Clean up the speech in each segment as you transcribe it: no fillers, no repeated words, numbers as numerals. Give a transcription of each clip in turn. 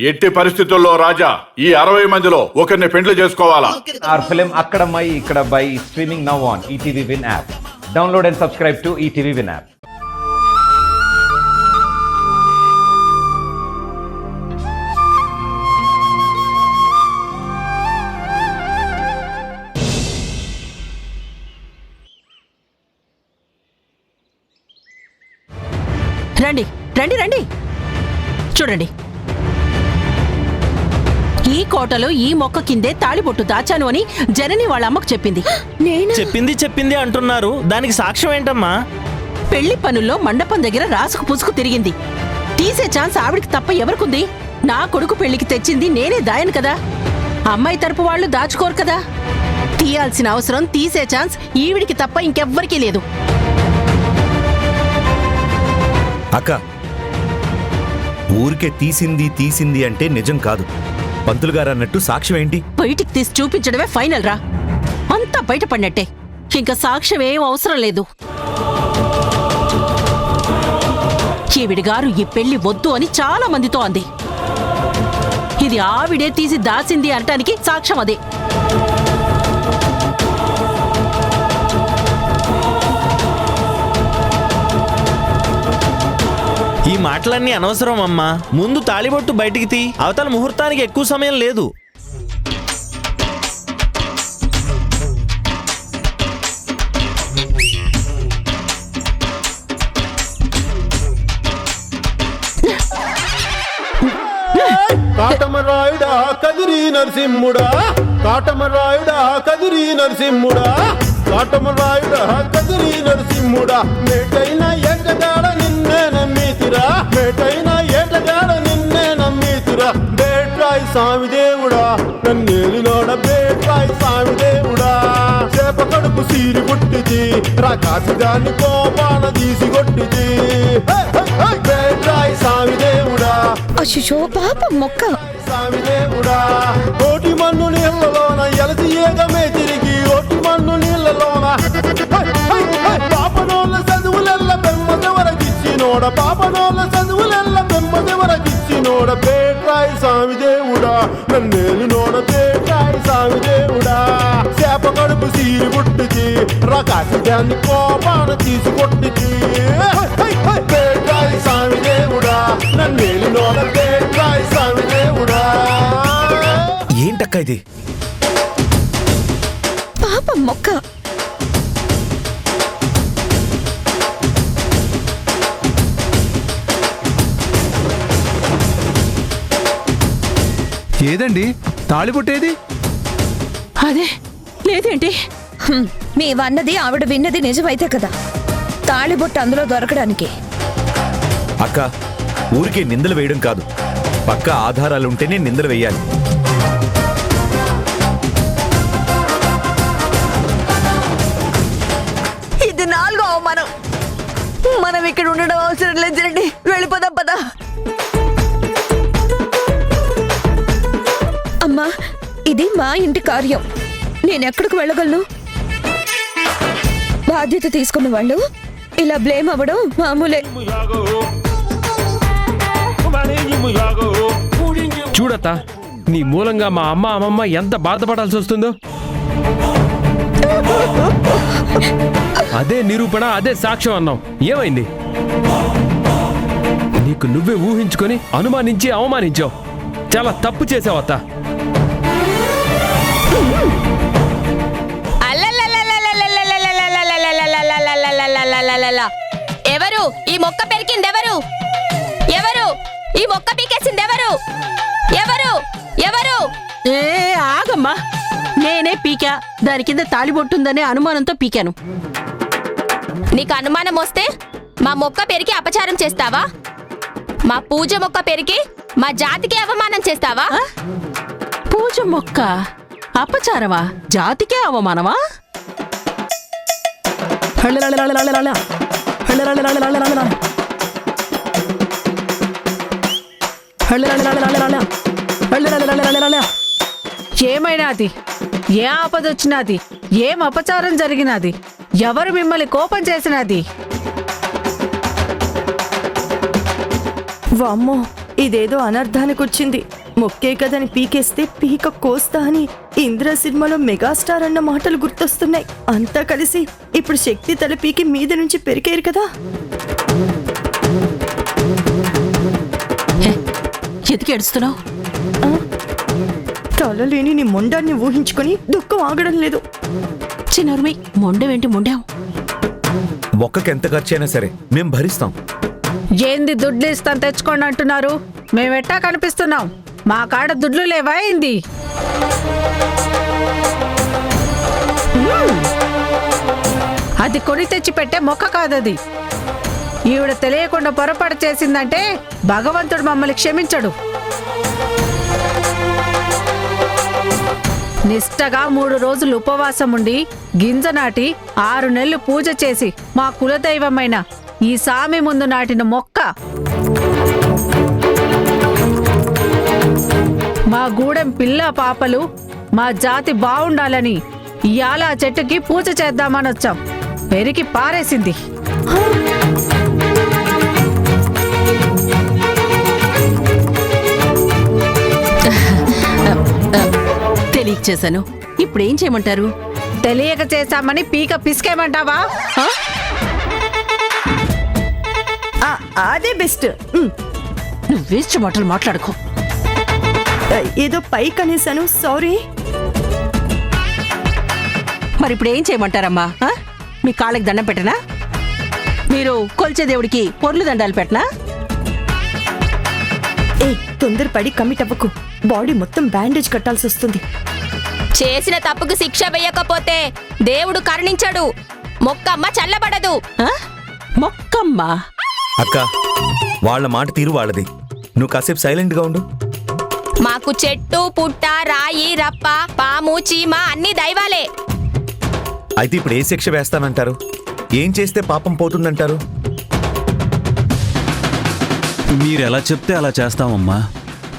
ఎట్టి పరిస్థితుల్లో రాజా ఈ 60 మందిలో ఒకరిని పెండ్లి చేసుకోవాలా? Our film Akkadamai Ikkadabai is streaming now on ETV Win app. Download and subscribe to ETV Win app. రండి రండి రండి చూడండి, ఈ కోటలో ఈ మొక్క కిందే తాళిబొట్టు దాచాను అని జనని వాళ్ళ అమ్మకు చెప్పింది. చెప్పింది అంటున్నారు, దానికి సాక్ష్యం ఏంటమ్మా? పెళ్లి పనుల్లో మండపం దగ్గర రాసుకు పుసుకు తిరిగింది. తీసే ఛాన్స్ ఆవిడికి తప్ప ఎవరికుంది? నా కొడుకు పెళ్లికి తెచ్చింది నేనే దాయను కదా. అమ్మాయి తరపు వాళ్ళు దాచుకోరు కదా. తీయాల్సిన అవసరం, తీసే ఛాన్స్ ఈవిడికి తప్ప ఇంకెవ్వరికీ లేదు. అక్క, ఊరికే తీసింది అంటే నిజం కాదు. పంతులు గారు అన్నట్టు సాక్ష్యం ఏంటి? బయటికి తీసి చూపించడమే ఫైనల్ రా. అంతా బయటపడినట్టే, ఇంకా సాక్ష్యం ఏం అవసరం లేదు. ఈవిడిగారు ఈ పెళ్లి వద్దు అని చాలా మందితో అంది. ఇది ఆవిడే తీసి దాసింది అనటానికి సాక్ష్యం అదే. ఈ మాటలన్నీ అనవసరం అమ్మా. ముందు తాళిబొట్టు బయటికి తీ, అవతల ముహూర్తానికి ఎక్కువ సమయం లేదు. కాటమరాయుడా కదిరి నరసింహుడా, కాటమరాయుడా కదిరి నరసింహుడా, కాటమరాయుడా కదిరి నరసింహుడా, మేటైన ఏటగాడ నిన్నే నమ్మితిరా, మేటైన ఏటగాడ నిన్నే నమ్మితిరా, బేట్రాయి స్వామి దేవుడా నన్నేలినోడ, బేట్రాయి స్వామి దేవుడా, చేప కడుపు సీరి పుట్టిది, రాకాసిదాన్ని కోపాన తీసి కొట్టిది, బేట్రాయి స్వామి దేవుడా. అయ్యో పాప మొక్క స్వామి దేవుడా, కోటి మన్ను నీళ్లలోన ఎలసి ఏగమే తిరిగి, ఓటి మన్ను నీళ్లలోన పాపనోళ్ళ చదువులెల్ల బెమ్మదెవరకిచ్చినోడ, పాపనోళ్ళ చదువులెల్ల బెమ్మదెవరకిచ్చినోడ, బేట్రాయి స్వామి దేవుడా నన్నేలినోడ, బేట్రాయి స్వామి దేవుడా, చేప కడుపు సీరి పుట్టిది, రకాసిదాన్ని కోపాన తీసి కొట్టిది, బేట్రాయి స్వామి దేవుడా నన్నేలినోడ, బేట్రాయి స్వామి దేవుడా. ఏంటక్క ఇది? పాప మొక్క ఏదండి తాళిబొట్టేది? అదే లేదేంటి? మేవన్నది ఆవిడ విన్నది నిజమైతే కదా తాళిబొట్టు అందులో దొరకడానికి. అక్క, ఊరికే నిందలు వేయడం కాదు, పక్క ఆధారాలుంటేనే నిందలు వేయాలి. ఇది 4వ అవమానం. మనం ఇక్కడ ఉండడం అవసరం లేదండి, వెళ్ళిపోదాం పదా. అమ్మా, ఇది మా ఇంటి కార్యం, నేనెక్కడికి వెళ్ళగలను? బాధ్యత తీసుకున్న వాళ్ళు ఇలా బ్లేమ్ అవ్వడం మామూలే. చూడత్త, నీ మూలంగా మా అమ్మ అమ్మమ్మ ఎంత బాధపడాల్సి వస్తుందో. అదే నిరూపణ, అదే సాక్ష్యం అన్నాం, ఏమైంది? నీకు నువ్వే ఊహించుకొని అనుమానించి అవమానించావు. చాలా తప్పు చేసావత్త. ఎవరు ఈ మొక్క పెరికింది? ఎవరు ఎవరు ఈ మొక్క పీకేసింది? ఎవరు ఎవరు ఎవరు? ఏ ఆగమ్మా, నేనే పీకా. దాని కింద తాళిబొట్టుందనే అనుమానంతో పీకాను. నీకు అనుమానం వస్తే మా మొక్క పెరికి అపచారం చేస్తావా? మా పూజ మొక్క పెరికి మా జాతికి అవమానం చేస్తావా? పూజ మొక్క అపచారమా? జాతికే అవమానమా? ఏమైనాది? ఏ ఆపదొచ్చినాది? ఏం అపచారం జరిగినది? ఎవరు మిమ్మల్ని కోపం చేసినది? వామ్మో, ఇదేదో అనర్థానికి వచ్చింది. మొక్కే కదని పీకేస్తే పీక కోస్తా అని ఇంద్ర సినిమాలో మెగాస్టార్ అన్న మాటలు గుర్తొస్తున్నాయి. అంతా కలిసి ఇప్పుడు శక్తి తల పీకి మీద నుంచి పెరికేరు కదా. ఎతికి ఏడుస్తున్నావు? తలలేని నీ మొండాన్ని ఊహించుకొని దుఃఖం ఆగడం లేదు. చిన్నరుమి మొండవేంటి మొండావు? మొక్కకి ఎంత ఖర్చైనా సరే మేం భరిస్తాం. ఏంది దుడ్లు ఇస్తాను తెచ్చుకోండి అంటున్నారు? మేమెట్టా కనిపిస్తున్నాం? మా కాడ దుడ్లు లేవా ఏంది? అది కొని తెచ్చి పెట్టే మొక్క కాదది. ఈవిడ తెలియకుండా పొరపాటు చేసిందంటే భగవంతుడు మమ్మల్ని క్షమించడు. నిష్టగా 3 రోజులు ఉపవాసం ఉండి గింజ నాటి 6 నెలలు పూజ చేసి మా కులదైవమైన ఈ సామి ముందు నాటిన మొక్క. మా గూడెం పిల్ల పాపలు మా జాతి బావుండాలని ఇయాల ఆ చెట్టుకి పూజ చేద్దామని వచ్చాం. పెరికి పారేసింది. తెలియక చేశాను. ఇప్పుడేం చేయమంటారు? తెలియక చేశామని పీక పిసికేమంటావా? అదే బెస్ట్. నువ్వు వేస్ట్ మాటలు మాట్లాడుకో. ఏదో పై కనేసాను, సారీ. మరి ఇప్పుడు ఏం చేయమంటారమ్మా? మీ కాళ్ళకి దండం పెట్టనా? మీరు కొల్చే దేవుడికి పొర్లు దండాలు పెట్టనా? తొందరపడి కమిట్ అవ్వకు. బాడీ మొత్తం బ్యాండేజ్ కట్టాల్సి వస్తుంది. చేసిన తప్పుకు శిక్ష వేయకపోతే దేవుడు కరుణించడు. మొక్కమ్మ చల్లబడదు. మొక్కమ్మ అక్క, వాళ్ళ మాట తీరు వాళ్ళది. నువ్వు కాసేపు సైలెంట్ గా ఉండు. మాకు చెట్టు పుట్ట రాయి రప్ప పాము చీమ అన్ని దైవాలే. అయితే ఇప్పుడు ఏ శిక్ష వేస్తానంటారు? ఏం చేస్తే పాపం పోతుందంటారు? మీరెలా చెప్తే అలా చేస్తామమ్మా.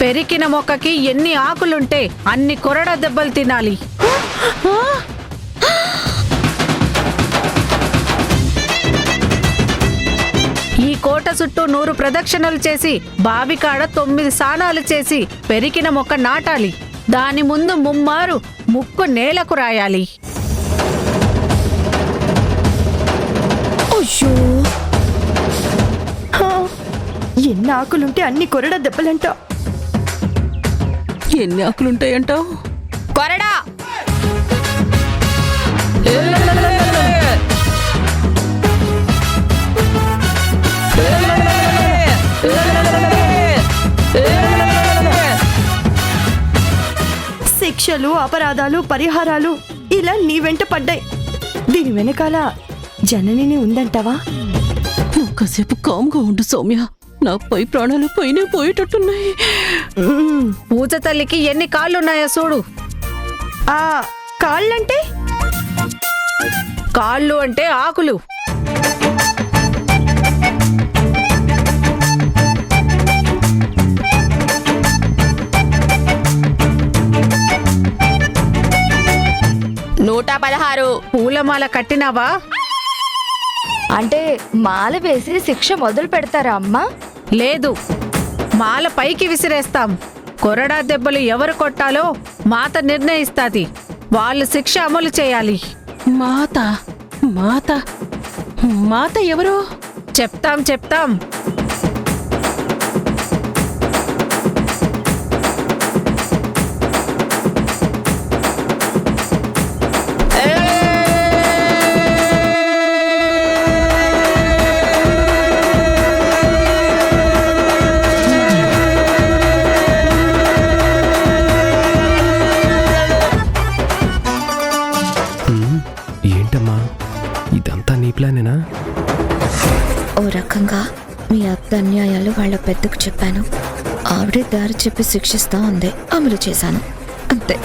పెరికిన మొక్కకి ఎన్ని ఆకులుంటే అన్ని కొరడ దెబ్బలు తినాలి. ఈ కోట చుట్టూ 100 ప్రదక్షిణలు చేసి బావికాడ 9 స్నానాలు చేసి పెరికిన మొక్క నాటాలి. దాని ముందు ముమ్మారు ముక్కు నేలకు రాయాలి. ఎన్ని ఆకులుంటే అన్ని కొరడ దెబ్బలంట. ఎన్ని ఆకులుంటాయంటావు? కొరడా శిక్షలు, అపరాధాలు, పరిహారాలు ఇలా నీ వెంట పడ్డాయి. దీని వెనకాల జననిని ఉందంటావా? ఒక్కసేపు కామ్గా ఉండు సౌమ్య. నా పై ప్రాణాలు పైనే పోయేటట్టున్నాయి. పూజ తల్లికి ఎన్ని కాళ్ళున్నాయో చూడు. ఆ కాళ్ళంటే? కాళ్ళు అంటే ఆకులు. నూట 16 పూలమాల కట్టినావా? అంటే మాల వేసి శిక్ష మొదలు పెడతారా అమ్మా? లేదు, మాల పైకి విసిరేస్తాం. కొరడా దెబ్బలు ఎవరు కొట్టాలో మాత నిర్ణయిస్తాది. వాళ్ళు శిక్ష అమలు చేయాలి. మాత మాత మాత ఎవరు? చెప్తాం. ఏంటమ్మా ఇదంతా నీ ప్లానేనా? ఓ రకంగా మీ అత్త అన్యాయాలు వాళ్ళ పెద్దకు చెప్పాను. ఆవిడే దారి చెప్పి శిక్షిస్తా ఉంది. అమలు చేశాను అంతే.